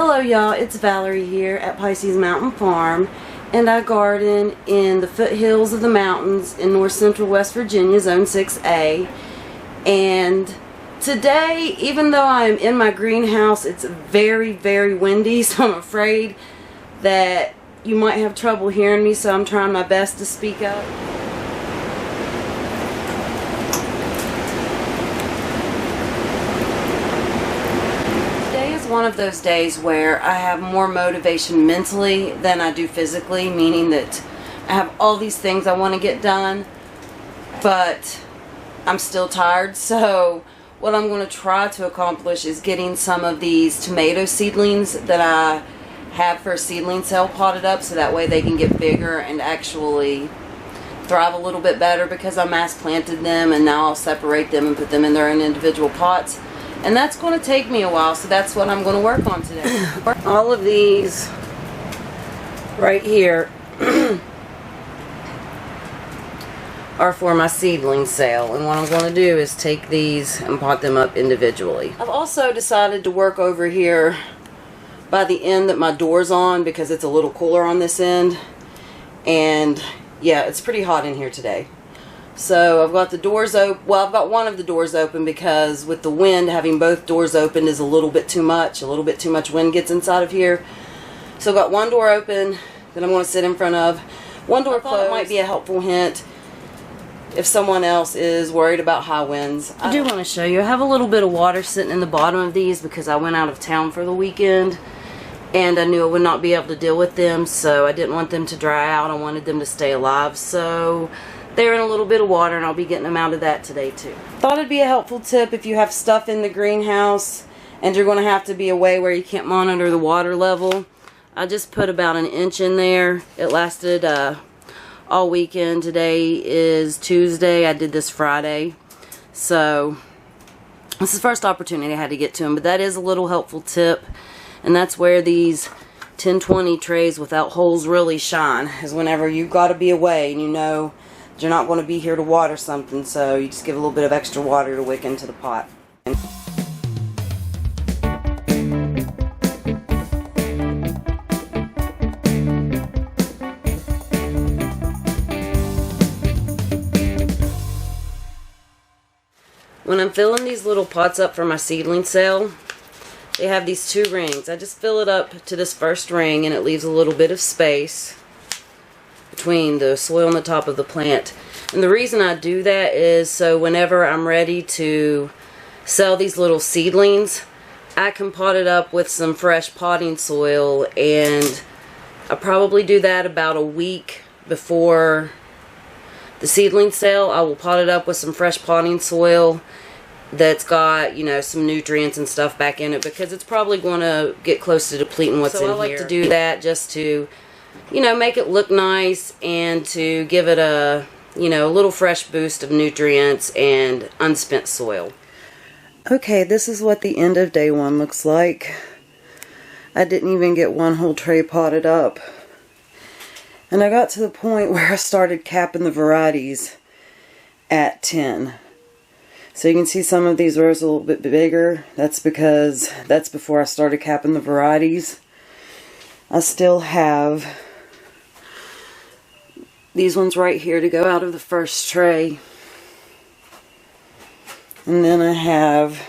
Hello y'all, it's Valerie here at Pisces Mountain Farm, and I garden in the foothills of the mountains in north central West Virginia, Zone 6A. And today, even though I'm in my greenhouse, it's very, very windy, so I'm afraid that you might have trouble hearing me, so I'm trying my best to speak up. One of those days where I have more motivation mentally than I do physically, meaning that I have all these things I want to get done, but I'm still tired. So what I'm going to try to accomplish is getting some of these tomato seedlings that I have for a seedling sale potted up, so that way they can get bigger and actually thrive a little bit better, because I mass planted them and now I'll separate them and put them in their own individual pots. And that's going to take me a while, so that's what I'm going to work on today. All of these right here are for my seedling sale. And what I'm going to do is take these and pot them up individually. I've also decided to work over here by the end that my door's on, because it's a little cooler on this end. And yeah, it's pretty hot in here today. So I've got the doors open. Well, I've got one of the doors open because with the wind, having both doors open is a little bit too much. A little bit too much wind gets inside of here. So I've got one door open that I'm going to sit in front of. One door closed. It might be a helpful hint if someone else is worried about high winds. I do want to show you. I have a little bit of water sitting in the bottom of these because I went out of town for the weekend. And I knew I would not be able to deal with them. So I didn't want them to dry out. I wanted them to stay alive. So they're in a little bit of water, and I'll be getting them out of that today too. Thought it'd be a helpful tip if you have stuff in the greenhouse and you're going to have to be away where you can't monitor the water level. I just put about an inch in there. It lasted all weekend. Today is Tuesday. I did this Friday. So this is the first opportunity I had to get to them, but that is a little helpful tip. And that's where these 1020 trays without holes really shine, is whenever you've got to be away and you know you're not going to be here to water something, so you just give a little bit of extra water to wick into the pot. When I'm filling these little pots up for my seedling sale, they have these two rings. I just fill it up to this first ring, and it leaves a little bit of space between the soil and the top of the plant. And the reason I do that is so whenever I'm ready to sell these little seedlings, I can pot it up with some fresh potting soil. And I probably do that about a week before the seedling sale. I will pot it up with some fresh potting soil that's got, you know, some nutrients and stuff back in it, because it's probably going to get close to depleting what's in here. So I like to do that just to, you know, make it look nice and to give it a, you know, a little fresh boost of nutrients and unspent soil. Okay, this is what the end of day one looks like. I didn't even get one whole tray potted up. And I got to the point where I started capping the varieties at 10. So you can see some of these rows a little bit bigger. That's because that's before I started capping the varieties. I still have these ones right here to go out of the first tray. And then I have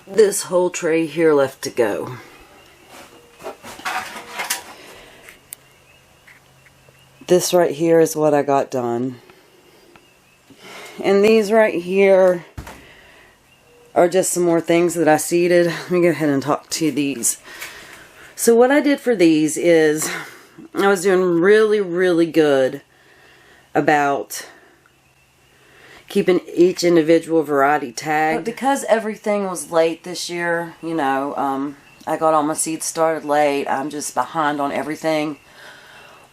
this whole tray here left to go. This right here is what I got done. And these right here are just some more things that I seeded. Let me go ahead and talk to these. So what I did for these is I was doing really, really good about keeping each individual variety tagged. But because everything was late this year, you know, I got all my seeds started late. I'm just behind on everything.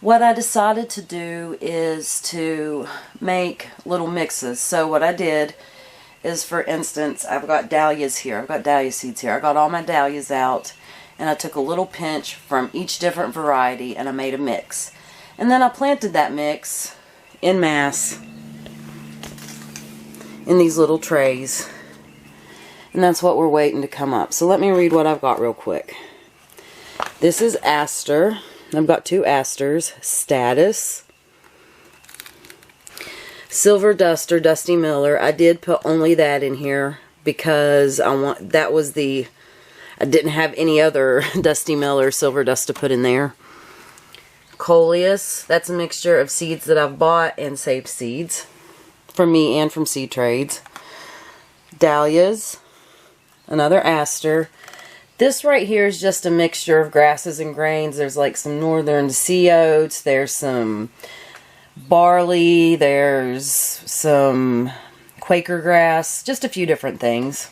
What I decided to do is to make little mixes. So what I did is, for instance, I've got dahlias here. I've got dahlia seeds here. I got all my dahlias out, and I took a little pinch from each different variety and I made a mix. And then I planted that mix en masse in these little trays. And that's what we're waiting to come up. So let me read what I've got real quick. This is aster. I've got 2 asters. Status. Silver Duster, Dusty Miller. I did put only that in here because I didn't have any other Dusty Miller Silver Dust to put in there. Coleus. That's a mixture of seeds that I've bought and saved seeds from me and from seed trades. Dahlias. Another aster. This right here is just a mixture of grasses and grains. There's like some northern sea oats. There's some barley. There's some Quaker grass. Just a few different things.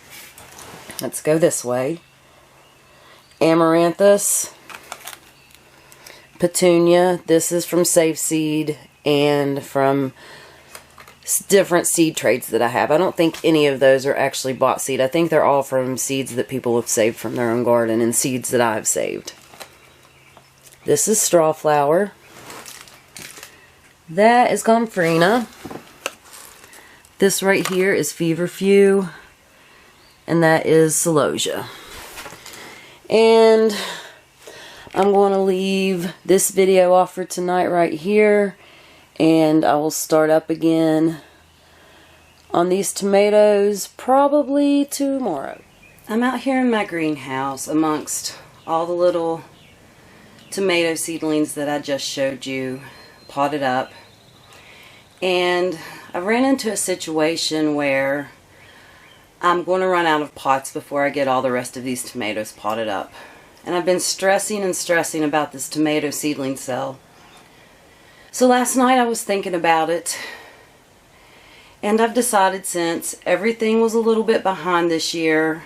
Let's go this way. Amaranthus. Petunia. This is from Save Seed and from different seed trades that I have. I don't think any of those are actually bought seed. I think they're all from seeds that people have saved from their own garden and seeds that I've saved. This is Strawflower. That is Gomphrena. This right here is Feverfew. And that is Celosia. And I'm going to leave this video off for tonight right here. And I will start up again on these tomatoes probably tomorrow. I'm out here in my greenhouse amongst all the little tomato seedlings that I just showed you potted up. And I ran into a situation where I'm going to run out of pots before I get all the rest of these tomatoes potted up. And I've been stressing and stressing about this tomato seedling sale. So last night I was thinking about it, and I've decided since everything was a little bit behind this year,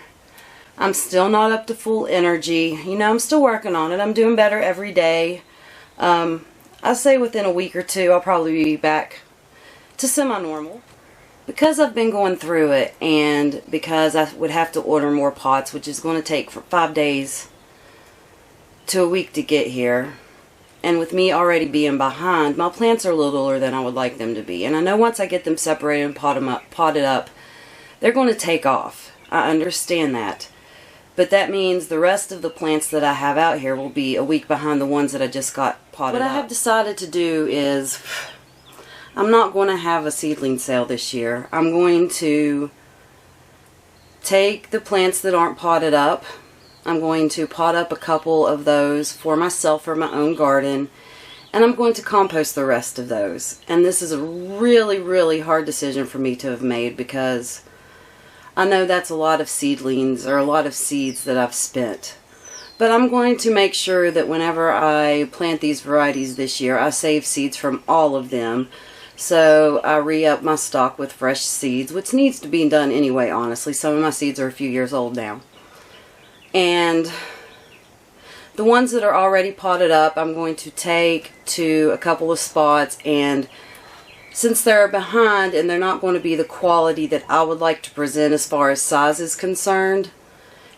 I'm still not up to full energy. You know, I'm still working on it. I'm doing better every day. I say within a week or two I'll probably be back to semi-normal. Because I've been going through it, and because I would have to order more pots, which is going to take 5 days to a week to get here. And with me already being behind, my plants are littler than I would like them to be. And I know once I get them separated and potted up, they're going to take off. I understand that. But that means the rest of the plants that I have out here will be a week behind the ones that I just got potted up. What I have decided to do is, I'm not going to have a seedling sale this year. I'm going to take the plants that aren't potted up. I'm going to pot up a couple of those for myself for my own garden, and I'm going to compost the rest of those. And this is a really, really hard decision for me to have made, because I know that's a lot of seedlings or a lot of seeds that I've spent. But I'm going to make sure that whenever I plant these varieties this year, I save seeds from all of them. So I re-up my stock with fresh seeds, which needs to be done anyway, honestly. Some of my seeds are a few years old now. And the ones that are already potted up, I'm going to take to a couple of spots, and since they're behind and they're not going to be the quality that I would like to present as far as size is concerned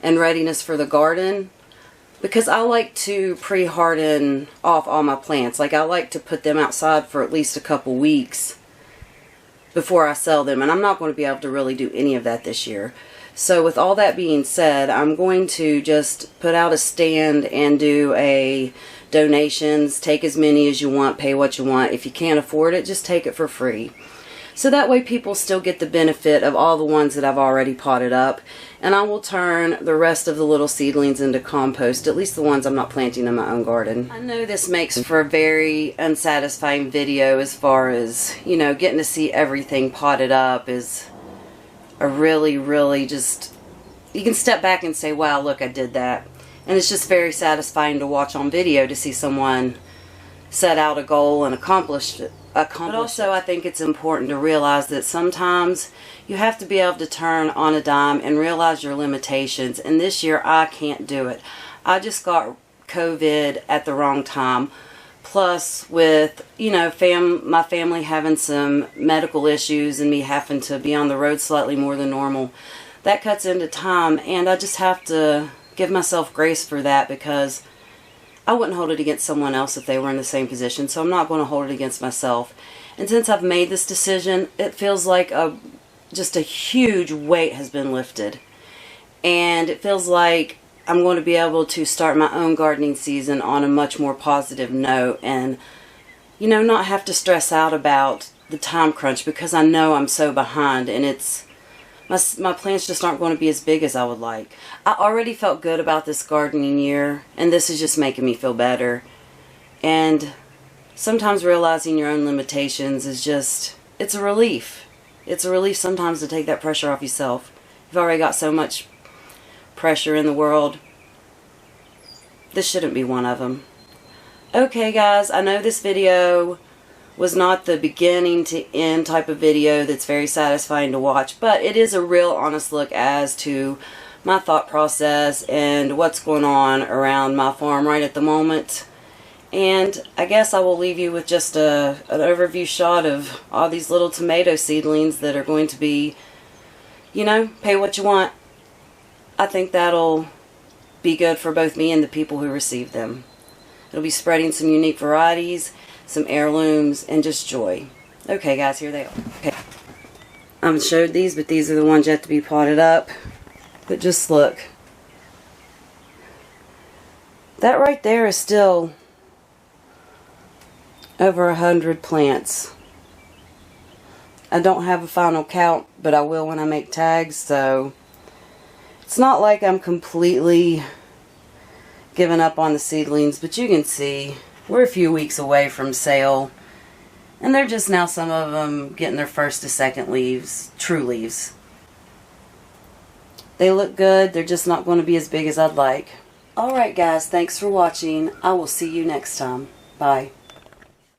and readiness for the garden, because I like to pre-harden off all my plants. Like, I like to put them outside for at least a couple weeks before I sell them, and I'm not going to be able to really do any of that this year. So with all that being said, I'm going to just put out a stand and do a donations. Take as many as you want, pay what you want. If you can't afford it, just take it for free. So that way people still get the benefit of all the ones that I've already potted up. And I will turn the rest of the little seedlings into compost, at least the ones I'm not planting in my own garden. I know this makes for a very unsatisfying video as far as, you know, getting to see everything potted up is a really just, you can step back and say, wow, look, I did that. And it's just very satisfying to watch on video to see someone set out a goal and accomplish it. But also I think it's important to realize that sometimes you have to be able to turn on a dime and realize your limitations. And this year I can't do it. I just got COVID at the wrong time. Plus with, you know, my family having some medical issues and me having to be on the road slightly more than normal, that cuts into time, and I just have to give myself grace for that, because I wouldn't hold it against someone else if they were in the same position, so I'm not going to hold it against myself. And since I've made this decision, it feels like just a huge weight has been lifted. and it feels like I'm going to be able to start my own gardening season on a much more positive note, and you know, not have to stress out about the time crunch, because I know I'm so behind, and it's my plants just aren't going to be as big as I would like. I already felt good about this gardening year, and this is just making me feel better. And sometimes realizing your own limitations is just, it's a relief. It's a relief sometimes to take that pressure off yourself. You've already got so much pressure in the world. This shouldn't be one of them. Okay guys, I know this video was not the beginning to end type of video that's very satisfying to watch, but it is a real honest look as to my thought process and what's going on around my farm right at the moment. And I guess I will leave you with just an overview shot of all these little tomato seedlings that are going to be, you know, pay what you want. I think that'll be good for both me and the people who receive them. It'll be spreading some unique varieties, some heirlooms, and just joy. Okay guys, here they are. Okay. I haven't showed these, but these are the ones yet to be potted up. But just look. That right there is still over 100 plants. I don't have a final count, but I will when I make tags, so it's not like I'm completely giving up on the seedlings, but you can see we're a few weeks away from sale, and they're just now, some of them, getting their first to second leaves, true leaves. They look good, they're just not going to be as big as I'd like. Alright guys, thanks for watching. I will see you next time. Bye.